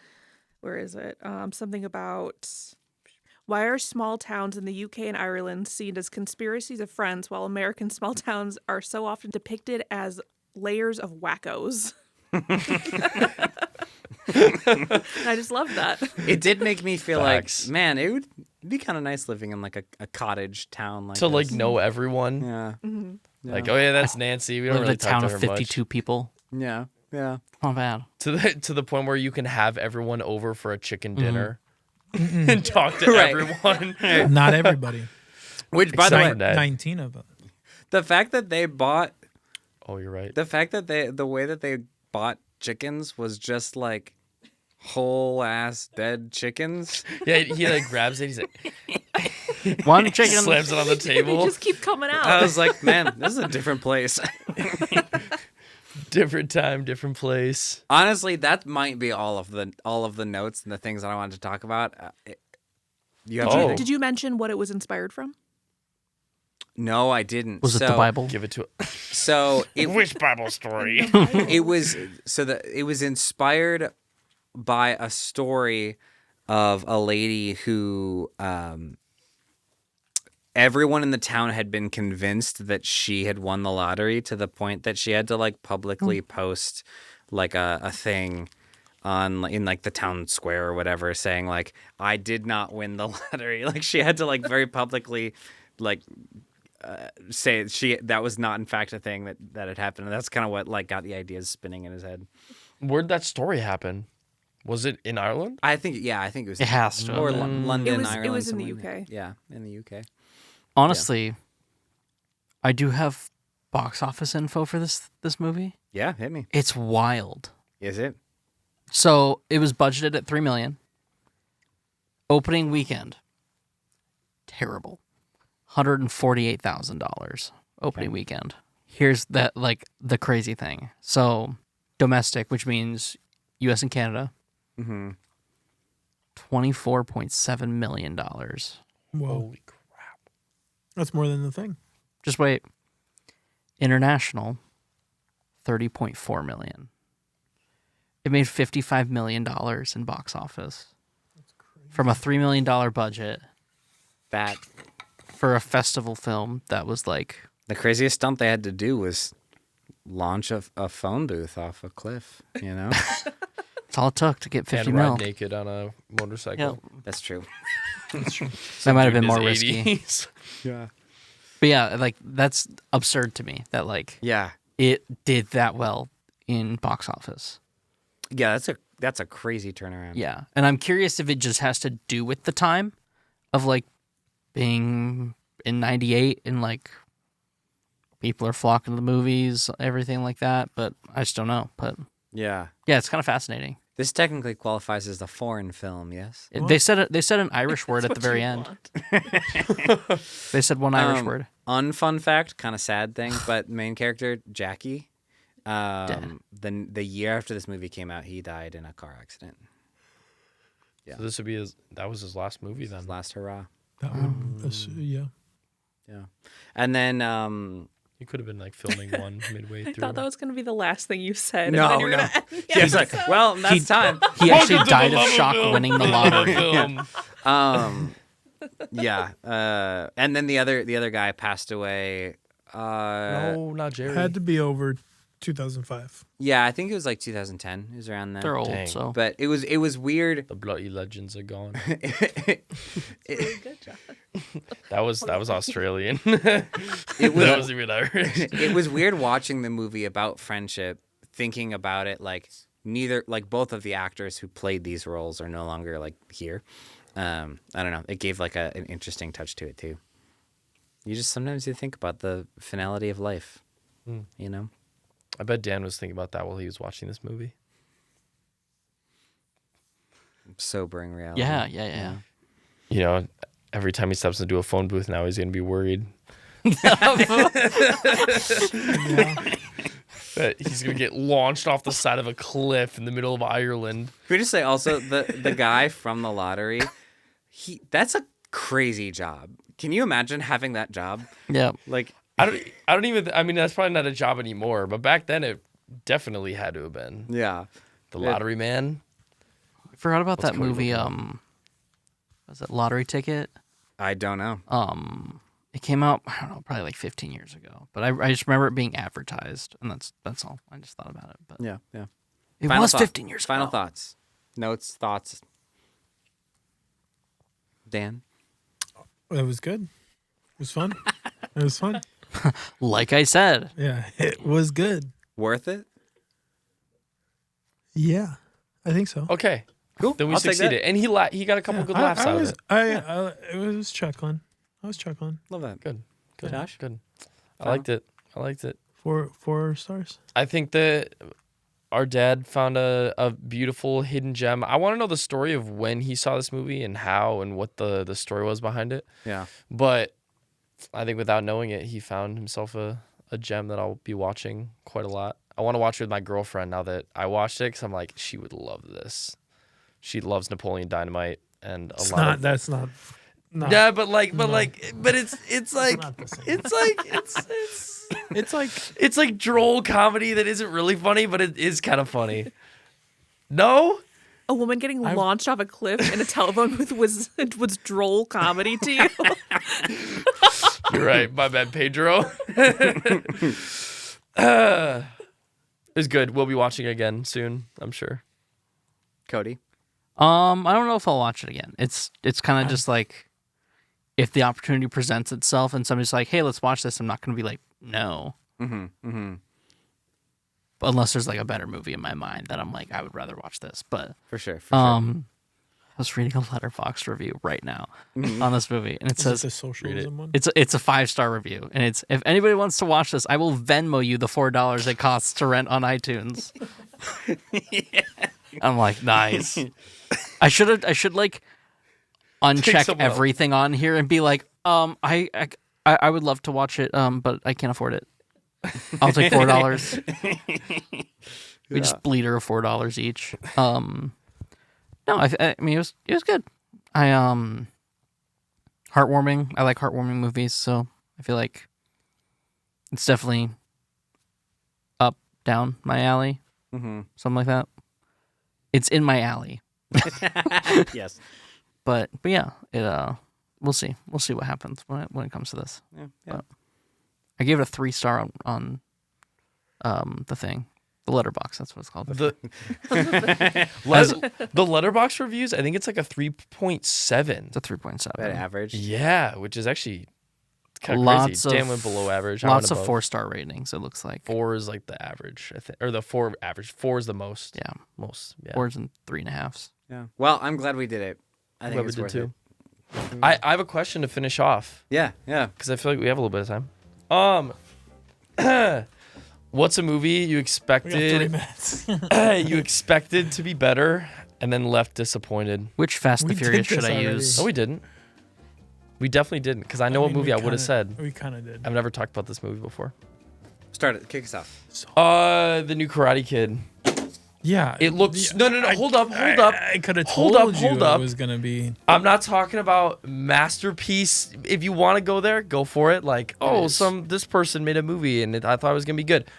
where is it? Something about why are small towns in the UK and Ireland seen as conspiracies of friends while American small towns are so often depicted as layers of wackos. I just love that. It did make me feel Facts. like, man, it would be kind of nice living in like a cottage town like To like this. know everyone. Yeah. Like, oh yeah, that's Nancy. We don't Live in really a town talk to of her 52 people. Yeah. Yeah. Not bad. much. To the point where you can have everyone over for a chicken dinner and talk to Right. everyone. Not everybody. Which, by the way, Except for Ned. 19 of them. the fact that they bought, Oh, you're right. the fact that the way that they bought chickens was just like whole ass dead chickens. Yeah, he like grabs it. He's like, One chicken. slams it on the They table. just keep coming out. I was like, man, this is a different place. Different time, different place. Honestly, that might be all of the notes and the things that I wanted to talk about. You have Oh. anything? Did you mention what it was inspired from? No, I didn't. Was it the Bible? Give it to So it, Which Bible story? it was inspired by a story of a lady who everyone in the town had been convinced that she had won the lottery to the point that she had to like publicly post like a thing in like the town square or whatever saying like I did not win the lottery. Like she had to like very publicly like say that was not in fact a thing that had happened. And that's kind of what like got the ideas spinning in his head. Where'd that story happen? Was it in Ireland? I think it was. It has to. Or have been. London, It was Ireland. in the somewhere UK. Yeah, in the UK. Honestly, I do have box office info for this movie. Yeah, hit me. It's wild. Is it? So it was budgeted at $3 million. Opening weekend, terrible, $148,000 opening weekend. Here's that like the crazy thing. So domestic, which means U.S. and Canada, $24.7 million. Whoa. Holy crap. That's more than the thing. Just wait. International, $30.4 million. It made $55 million in box office. From a $3 million budget That for a festival film that was like, the craziest stunt they had to do was launch a phone booth off a cliff. You know, that's all it took to get 50 And mil. ride naked on a motorcycle. that's true. That might have been In more his risky. 80s. Yeah. But yeah, like that's absurd to me that like Yeah. it did that well in box office. Yeah. That's a crazy turnaround. Yeah. And I'm curious if it just has to do with the time of like being in 98 and like people are flocking to the movies, everything like that. But I just don't know. But Yeah. yeah, it's kind of fascinating. This technically qualifies as a foreign film. Yes. They said an Irish word at the very end. They said one Irish word. Unfun fact, kind of sad thing, but main character Jackie. Dead. The year after this movie came out, he died in a car accident. So this would be that was his last movie then. His last hurrah. That would, yeah. Yeah. And then He He could have been like filming one midway I through. thought that was going to be the last thing you said. and No, then you were no. gonna end the He's like, episode. well, that's time. He actually Welcome to died the of love shock film. winning the lottery. Film. Yeah. And then the other guy passed away. No, not Jerry. Had to be over 2005. Yeah, I think it was like 2010. It was around then. They're old, Dang. so But it was weird. The bloody legends are gone. It Good job. That was Australian. was That wasn't even Irish. it was weird watching the movie about friendship, thinking about it like both of the actors who played these roles are no longer like here. I don't know. It gave like an interesting touch to it too. You just sometimes you think about the finality of life, you know. I bet Dan was thinking about that while he was watching this movie. Sobering reality. yeah. You know, every time he steps into a phone booth now, he's going to be worried that he's going to get launched off the side of a cliff in the middle of Ireland. Can we just say also the guy from the lottery? That's a crazy job. Can you imagine having that job? Yeah. Like I don't even, I mean, that's probably not a job anymore, but back then it definitely had to have been. yeah. The lottery man. I forgot about that Cody movie. looking Was it Lottery Ticket? I don't know. It came out, I don't know, probably like 15 years ago. But I just remember it being advertised, and that's all. I just thought about it. But Yeah. it Final was thought- 15 years Final ago. thoughts. Notes, thoughts. Dan? It was good. It was fun. It was fun. Like I said, Yeah, it was good. Worth it? Yeah, I think so. Okay. Cool. Then we I'll take succeeded. that. And he got a couple good laughs out of it. It was chuckling. I was chuckling. Love that. Good. Josh? Good. I liked it. 4 stars. I think that our dad found a beautiful hidden gem. I want to know the story of when he saw this movie and how and what the story was behind it. Yeah. But I think without knowing it, he found himself a gem that I'll be watching quite a lot. I want to watch it with my girlfriend now that I watched it because I'm like, she would love this. She loves Napoleon Dynamite and a lot of... That's not. No. Yeah, but it's like not the same. it's like droll comedy that isn't really funny, but it is kind of funny. No? A woman getting launched off a cliff in a telephone booth was droll comedy to you. You're right. My bad, Pedro. It was good. We'll be watching it again soon, I'm sure. Cody? I don't know if I'll watch it again. It's kind of just like if the opportunity presents itself and somebody's like, "Hey, let's watch this," I'm not going to be like, "No." Mm-hmm. But unless there's like a better movie in my mind that I'm like, I would rather watch this. But For sure. I was reading a Letterboxd review right now on this movie, and it Is it says the socialism one? it's a 5-star review, and it's if anybody wants to watch this, I will Venmo you the $4 it costs to rent on iTunes. I'm like, nice. I should like uncheck someone else. everything on here and be like, I would love to watch it, but I can't afford it. I'll take $4. We just bleed her $4 each. No, I mean it was good. Heartwarming. I like heartwarming movies, so I feel like it's definitely up, down my alley, something like that. It's in my alley. Yes. But yeah, we'll see. We'll see what happens when it comes to this. Yeah. But I gave it a 3-star on the thing. The letterbox, that's what it's called. The Letterboxd reviews, I think it's like a 3.7. It's a 3.7. That average. Yeah, which is actually kind of Lots crazy. of- Dan went below average. I Lots went of above. 4-star ratings, it looks like. 4 is like the average, I think, or the 4 average. 4 is the most. Yeah. Most. Yeah. 4s and 3.5s. Yeah. Well, I'm glad we did it. I think Glad we it's did worth too. it. I have a question to finish off Yeah. because I feel like we have a little bit of time. What's a movie you We got 3 expected minutes. you expected to be better and then left disappointed? Which Fast and We the did Furious should this I already. use? No, we didn't. We definitely didn't because I know what mean, movie we I would have said. We kind of did. I've never talked about this movie before. Start it. Kick us off. The new Karate Kid. Yeah. It looks no. Hold up. I could have told you it was gonna be. I'm not talking about masterpiece. If you want to go there, go for it. Like, this person made a movie and I thought it was gonna be good.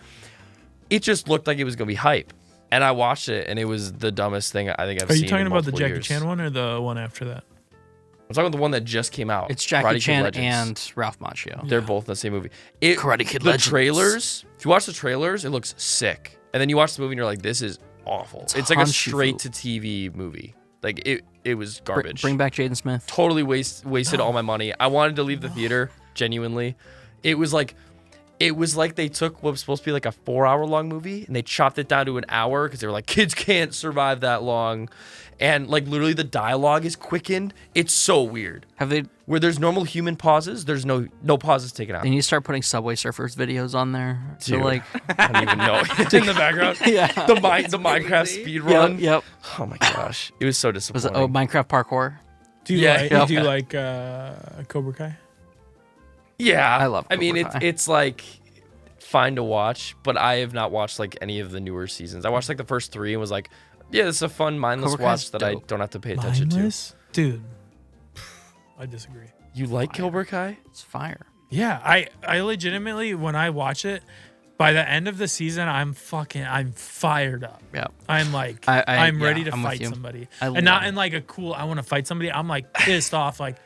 It just looked like it was gonna be hype, and I watched it and it was the dumbest thing I think I've seen. Are you talking in about the multiple Jackie years. Chan one or the one after that? I'm talking about the one that just came out. It's Jackie Karate Kid Chan Legends. and Ralph Macchio. They're both in the same movie. Karate Kid the Legends. trailers. If you watch the trailers, it looks sick, and then you watch the movie and you're like, this is awful. It's like a Hanshu. straight to TV movie. Like it was garbage. Bring back Jaden Smith. Totally wasted all my money. I wanted to leave the theater, genuinely. It was like they took what was supposed to be like a 4-hour long movie and they chopped it down to an hour because they were like, kids can't survive that long. And like literally the dialogue is quickened. It's so weird. Have they? Where there's normal human pauses, there's no pauses taken out. They need to start putting Subway Surfers videos on there. So Dude. like, I don't even know. In the background. Yeah. The Minecraft speed run. Yep. Oh my gosh. It was so Was disappointing. it Minecraft parkour? Do you Yeah, like? yep. Do you like Cobra Kai? Yeah. I love I mean, Cobra Kai. it's like fine to watch, but I have not watched like any of the newer seasons. I watched like the first 3 and was like, yeah, this is a fun mindless Cobra Kai's watch that I dope. don't have to pay attention Mindless? Dude, I disagree. to. You like Cobra Kai? It's fire. Yeah, I legitimately, when I watch it, by the end of the season, I'm fired up. Yeah. I'm like, I'm ready to I'm with fight you. somebody. I And not love in like a cool, I want to fight somebody. I'm like pissed off, like,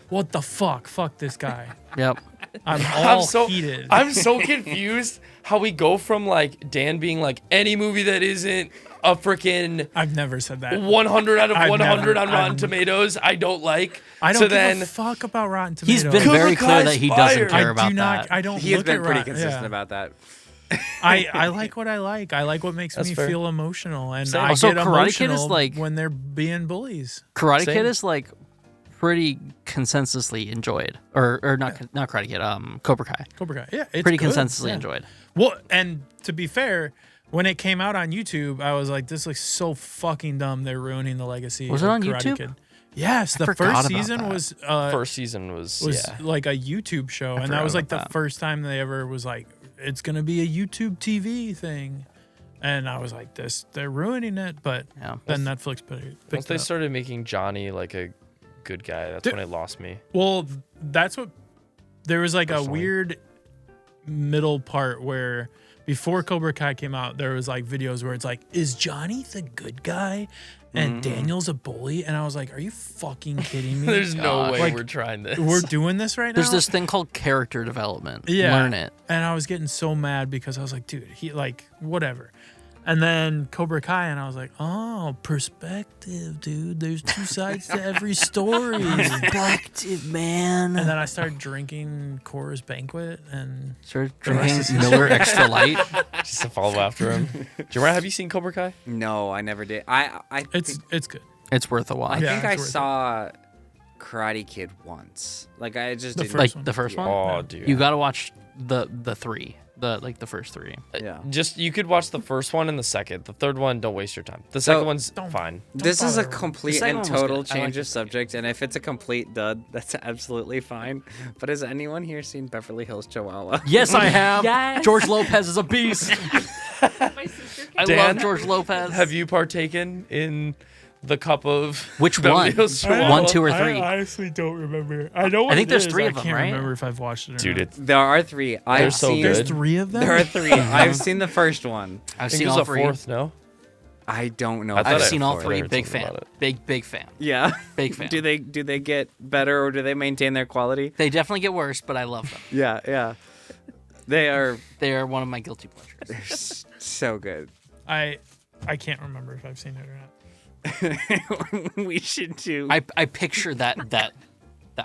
what the fuck? Fuck this guy. Yep. I'm all so heated. I'm so confused how we go from like Dan being like any movie that isn't a freaking I've never said that. 100 out of I've 100 never- on Rotten I've- Tomatoes I don't like. I don't so give then a fuck about Rotten Tomatoes. He's been Cobra very clear Kai's that he fire. doesn't care I about do not. that. I don't. He has look been at pretty Rotten- consistent yeah. about that. I like what I like. I like what makes That's me fair. feel emotional, and Same. I Also, get Karate Kid is emotional like- when they're being bullies. Karate Same. Kid is like pretty consensusly enjoyed, or not Karate Kid. Cobra Kai. Cobra Kai, yeah, it's Pretty good. consensusly Yeah. enjoyed. Well, and to be fair, when it came out on YouTube, I was like, "This looks so fucking dumb. They're ruining the legacy." Was it of on Karate YouTube? Kid. Yes, the forgot first about season that. was first season was yeah. like a YouTube show, and that forgot was like about the that. first time they ever was like, "It's gonna be a YouTube TV thing," and I was like, "This, they're ruining it." But Yeah. then Netflix picked Once it they up. started making Johnny like a good guy, that's Dude. when it lost me. Well, that's what there was like a Personally. weird middle part where before Cobra Kai came out, there was like videos where it's like, is Johnny the good guy and Daniel's a bully? And I was like, are you fucking kidding me? There's no way Like, we're trying this. We're doing this right now. There's this thing called character development. Yeah. Learn it. And I was getting so mad because I was like, dude, he like whatever. And then Cobra Kai, and I was like, oh, perspective, dude. There's 2 sides to every story. Perspective, man. And then I started drinking Coors Banquet, and Started The rest drinking is Miller Extra Light. Just to follow after him. Jamara, have you seen Cobra Kai? No, I never did. I it's good. It's worth a I watch. Yeah, think I it's worth it. saw Karate Kid once. Like I just The didn't. first Like one. the first one. Oh, dude. You gotta watch the 3. The first 3. Yeah. Just you could watch the first one and the second. The third one, don't waste your time. The second one's fine. This is a bother. complete second and one was total good. I liked change the of second. subject, and if it's a complete dud, that's absolutely fine. But has anyone here seen Beverly Hills Chihuahua? Yes, I have. Yes. George Lopez is a beast. My sister I Dan, love George Lopez. Have you partaken in the cup of Which Beverly one? Hills Chihuahua? 1, 2, or 3? I honestly don't remember. I know. What think it there's is. 3 of I them, can't right? remember if I've watched it or Dude, not. it's There are 3. I've so seen. good. There's 3 of them. There are 3. I've seen the first one. I've I think seen there's all a 3. fourth, no? I don't know. I if thought I've I- I- seen all I 3. heard Big something fan. about it. Big fan. Yeah. Big fan. Do they get better or do they maintain their quality? They definitely get worse, but I love them. Yeah, yeah. They are They are one of my guilty pleasures. so good. I can't remember if I've seen it or not. We should do. I picture that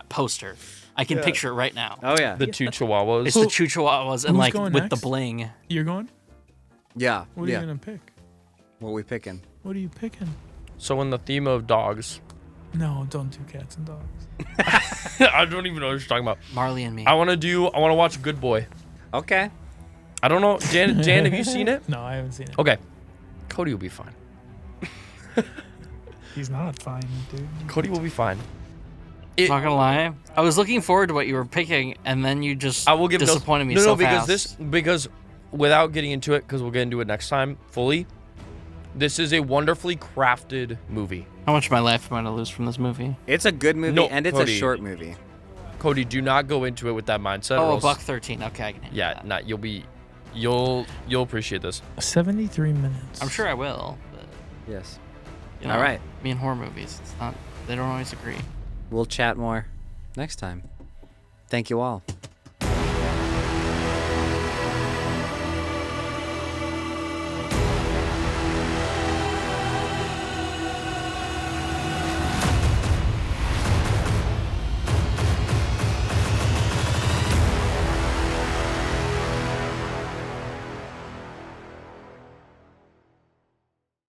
poster. I can picture it right now. Oh yeah. The 2 Chihuahuas. It's the Chihuahuas and who's like going with next? the bling. You're going? Yeah. What are yeah. you gonna pick? What we picking? What are you picking? So in the theme of dogs, No, don't do cats and dogs. I don't even know what you're talking about. Marley and me. I want to watch Good Boy. Okay. I don't know. Jan, have you seen it? No, I haven't seen it. Okay. Cody will be fine. He's not fine, dude. Cody will be fine. Not gonna lie, I was looking forward to what you were picking, and then you just I will give disappointed me no, so because fast. because without getting into it, because we'll get into it next time fully. This is a wonderfully crafted movie. How much of my life am I going to lose from this movie? It's a good movie, No, and it's Cody. a short movie. Cody, do not go into it with that mindset. Oh, or else- $1.13. Okay, I can handle Yeah, that. not you'll appreciate this. 73 minutes. I'm sure I will. But, Yes. you know, All right. Me and horror movies, they don't always agree. We'll chat more next time. Thank you all.